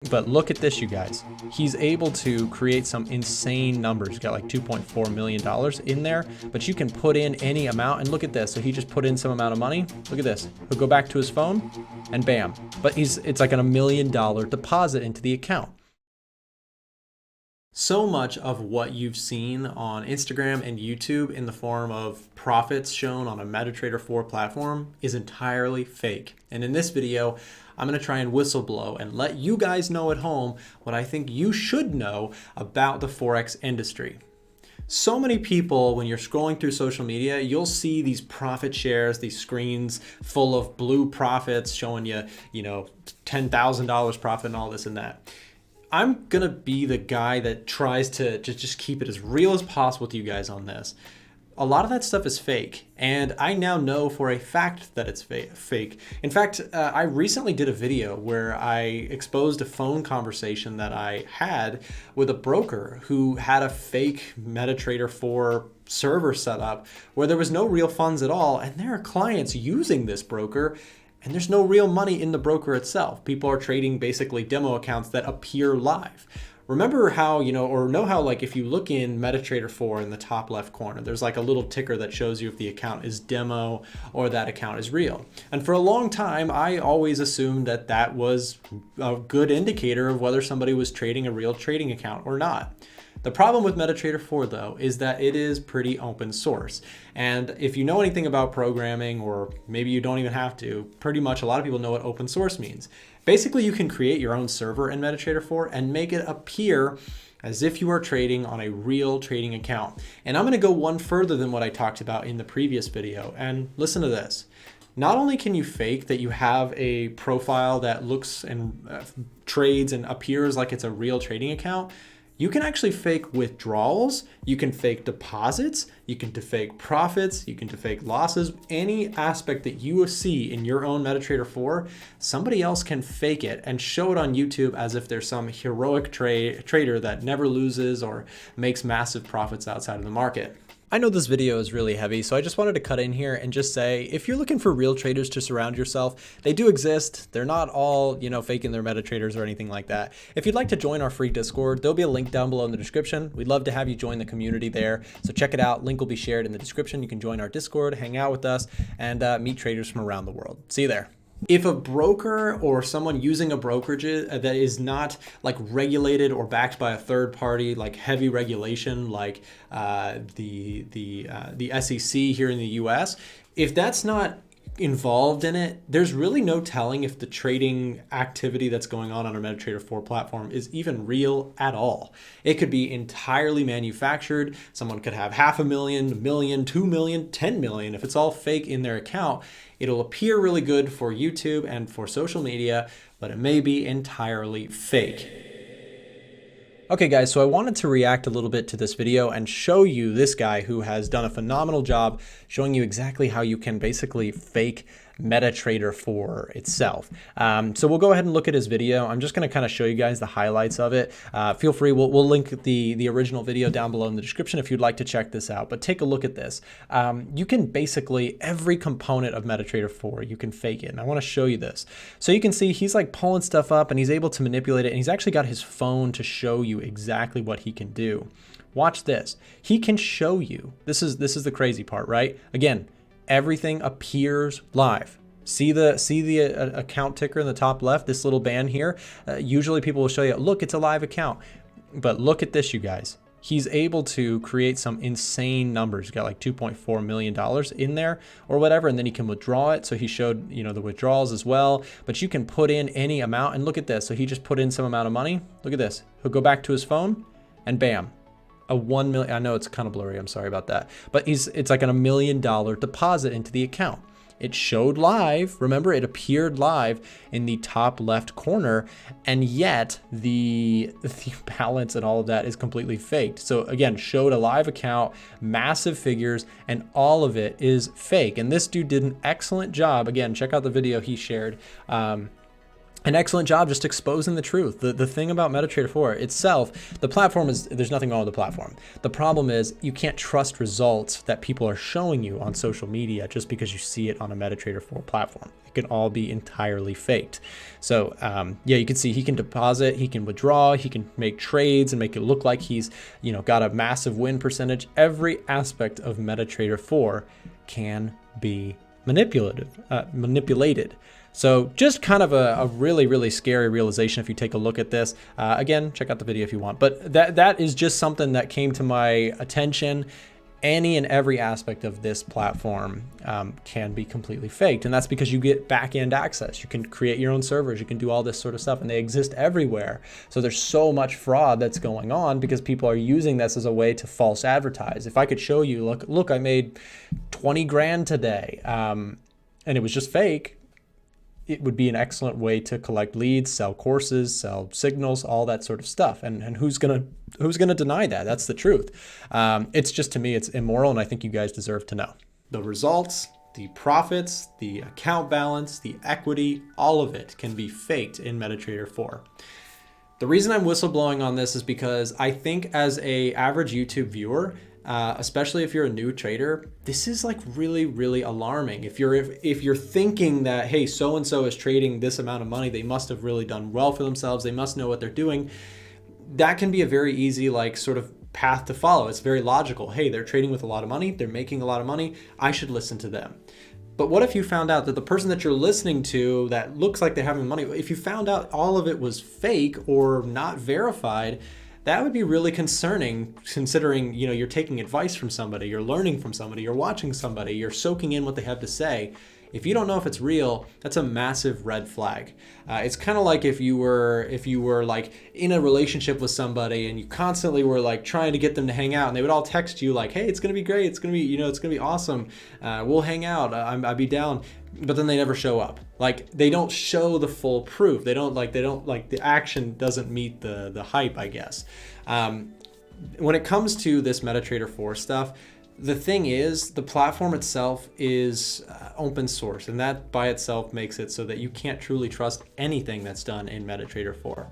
But look at this, you guys. He's able to create some insane numbers. He's got like $2.4 million in there, but you can put in any amount. And look at this. So he just put in some amount of money. Look at this. He'll go back to his phone and bam. But it's like a $1 million deposit into the account. So much of what you've seen on Instagram and YouTube in the form of profits shown on a MetaTrader 4 platform is entirely fake. And in this video, I'm going to try and whistleblow and let you guys know at home what I think you should know about the Forex industry. So many people, when you're scrolling through social media, you'll see these profit shares, these screens full of blue profits showing you, $10,000 profit and all this and that. I'm going to be the guy that tries to just keep it as real as possible with you guys on this. A lot of that stuff is fake, and I now know for a fact that it's fake. In fact, I recently did a video where I exposed a phone conversation that I had with a broker who had a fake MetaTrader 4 server set up where there was no real funds at all, and there are clients using this broker and there's no real money in the broker itself. People are trading basically demo accounts that appear live. Remember how, like if you look in MetaTrader 4 in the top left corner, there's like a little ticker that shows you if the account is demo or that account is real. And for a long time, I always assumed that that was a good indicator of whether somebody was trading a real trading account or not. The problem with MetaTrader 4 though is that it is pretty open source. And if you know anything about programming, or maybe you don't even have to, pretty much a lot of people know what open source means. Basically, you can create your own server in MetaTrader 4 and make it appear as if you are trading on a real trading account. And I'm going to go one further than what I talked about in the previous video. And listen to this. Not only can you fake that you have a profile that looks and trades and appears like it's a real trading account, you can actually fake withdrawals, you can fake deposits, you can fake profits, you can fake losses. Any aspect that you see in your own MetaTrader 4, somebody else can fake it and show it on YouTube as if there's some heroic trader that never loses or makes massive profits outside of the market. I know this video is really heavy, so I just wanted to cut in here and just say, if you're looking for real traders to surround yourself, they do exist. They're not all, faking their MetaTraders or anything like that. If you'd like to join our free Discord, there'll be a link down below in the description. We'd love to have you join the community there. So check it out. Link will be shared in the description. You can join our Discord, hang out with us, and meet traders from around the world. See you there. If a broker or someone using a brokerage that is not like regulated or backed by a third party, like heavy regulation, like the SEC here in the US, if that's not involved in it, there's really no telling if the trading activity that's going on our MetaTrader 4 platform is even real at all. It could be entirely manufactured. Someone could have 500,000, 1 million, 2 million, 10 million. If it's all fake in their account, it'll appear really good for YouTube and for social media, but it may be entirely fake. Okay guys, so I wanted to react a little bit to this video and show you this guy who has done a phenomenal job showing you exactly how you can basically fake MetaTrader 4 itself. So we'll go ahead and look at his video. I'm just going to kind of show you guys the highlights of it. Feel free, we'll link the original video down below in the description if you'd like to check this out, but take a look at this. You can basically, every component of MetaTrader 4, you can fake it. And I want to show you this. So you can see he's like pulling stuff up and he's able to manipulate it. And he's actually got his phone to show you exactly what he can do. Watch this. He can show you, this is the crazy part, right? Again, everything appears live. See the account ticker in the top left, this little band here? Usually people will show you, look, it's a live account. But look at this, you guys. He's able to create some insane numbers. He's got like $2.4 million in there or whatever, and then he can withdraw it. So he showed, the withdrawals as well, but you can put in any amount, and look at this. So he just put in some amount of money. Look at this. He'll go back to his phone and bam. A 1 million, I know it's kind of blurry, I'm sorry about that, but it's like a $1 million deposit into the account. It showed live, remember it appeared live in the top left corner, and yet the balance and all of that is completely faked. So again, showed a live account, massive figures, and all of it is fake. And this dude did an excellent job. Again, check out the video he shared. an excellent job just exposing the truth. The thing about MetaTrader 4 itself, the platform is, there's nothing wrong with the platform. The problem is you can't trust results that people are showing you on social media just because you see it on a MetaTrader 4 platform. It can all be entirely faked. So yeah, you can see he can deposit, he can withdraw, he can make trades and make it look like he's, you know, got a massive win percentage. Every aspect of MetaTrader 4 can be manipulated. So just kind of a really, really scary realization if you take a look at this. Again, check out the video if you want. But that is just something that came to my attention. Any and every aspect of this platform can be completely faked. And that's because you get back-end access. You can create your own servers. You can do all this sort of stuff, and they exist everywhere. So there's so much fraud that's going on because people are using this as a way to false advertise. If I could show you, look, I made 20 grand today, and it was just fake, it would be an excellent way to collect leads, sell courses, sell signals, all that sort of stuff. And who's gonna deny that? That's the truth. It's just, to me, it's immoral, and I think you guys deserve to know. The results, the profits, the account balance, the equity, all of it can be faked in MetaTrader 4. The reason I'm whistleblowing on this is because I think as a average YouTube viewer, especially if you're a new trader, this is like really, really alarming. If you're thinking that, hey, so-and-so is trading this amount of money, they must have really done well for themselves, they must know what they're doing, that can be a very easy like sort of path to follow. It's very logical. Hey, they're trading with a lot of money, they're making a lot of money, I should listen to them. But what if you found out that the person that you're listening to that looks like they're having money, if you found out all of it was fake or not verified, that would be really concerning, considering, you know, you're taking advice from somebody, you're learning from somebody, you're watching somebody, you're soaking in what they have to say. If you don't know if it's real, that's a massive red flag. It's kind of like if you were like in a relationship with somebody and you constantly were like trying to get them to hang out, and they would all text you like, hey, it's gonna be great, it's gonna be, you know, it's gonna be awesome, we'll hang out, I'd be down, but then they never show up. Like, they don't show the full proof. They don't like the action doesn't meet the hype, I guess. When it comes to this MetaTrader 4 stuff, the thing is, the platform itself is open source, and that by itself makes it so that you can't truly trust anything that's done in MetaTrader 4.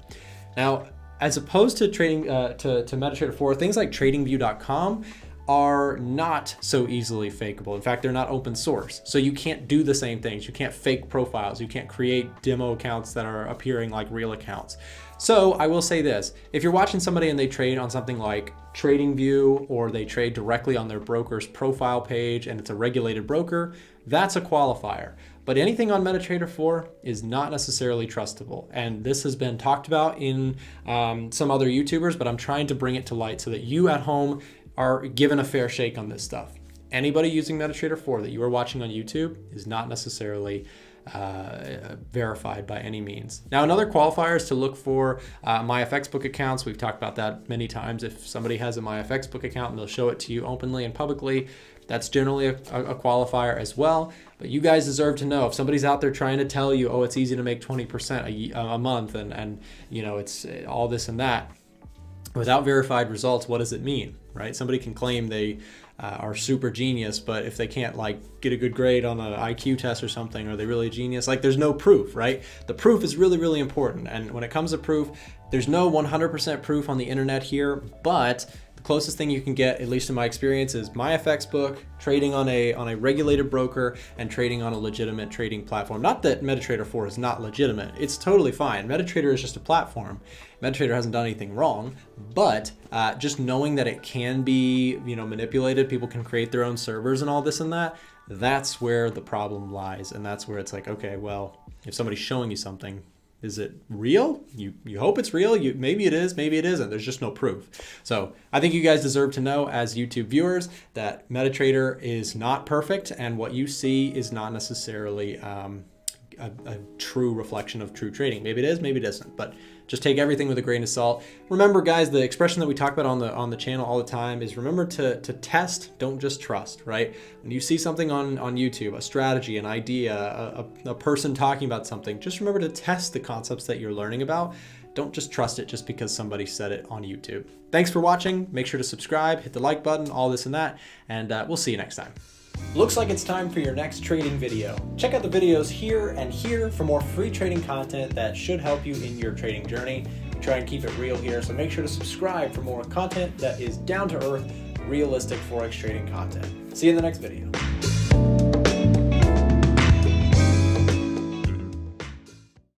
Now, as opposed to trading to MetaTrader 4, things like TradingView.com are not so easily fakeable. In fact, they're not open source. So you can't do the same things. You can't fake profiles. You can't create demo accounts that are appearing like real accounts. So I will say this, if you're watching somebody and they trade on something like TradingView, or they trade directly on their broker's profile page and it's a regulated broker, that's a qualifier. But anything on MetaTrader 4 is not necessarily trustable. And this has been talked about in some other YouTubers, but I'm trying to bring it to light so that you at home are given a fair shake on this stuff. Anybody using MetaTrader 4 that you are watching on YouTube is not necessarily verified by any means. Now, another qualifier is to look for my fxbook accounts. We've talked about that many times. If somebody has a my fxbook account and they'll show it to you openly and publicly, that's generally a qualifier as well. But you guys deserve to know, if somebody's out there trying to tell you, oh, it's easy to make 20% a month and you know, it's all this and that, without verified results, what does it mean, right? Somebody can claim they are super genius, but if they can't like get a good grade on an IQ test or something, are they really a genius? Like, there's no proof, right? The proof is really, really important. And when it comes to proof, there's no 100% proof on the internet here, but the closest thing you can get, at least in my experience, is my fxbook, trading on a regulated broker, and trading on a legitimate trading platform. Not that MetaTrader 4 is not legitimate. It's totally fine. MetaTrader is just a platform. MetaTrader hasn't done anything wrong, but just knowing that it can be, you know, manipulated, people can create their own servers and all this and that, that's where the problem lies. And that's where it's like, okay, well, if somebody's showing you something, is it real? You hope it's real. Maybe it is, maybe it isn't. There's just no proof. So I think you guys deserve to know, as YouTube viewers, that MetaTrader is not perfect, and what you see is not necessarily a true reflection of true trading. Maybe it is, maybe it isn't, but just take everything with a grain of salt. Remember, guys, the expression that we talk about on the channel all the time is, remember to test, don't just trust, right? When you see something on YouTube, a strategy, an idea, a person talking about something, just remember to test the concepts that you're learning about. Don't just trust it just because somebody said it on YouTube. Thanks for watching. Make sure to subscribe, hit the like button, all this and that, and we'll see you next time. Looks like it's time for your next trading video. Check out the videos here and here for more free trading content that should help you in your trading journey. We try and keep it real here, so make sure to subscribe for more content that is down to earth, realistic Forex trading content. See you in the next video.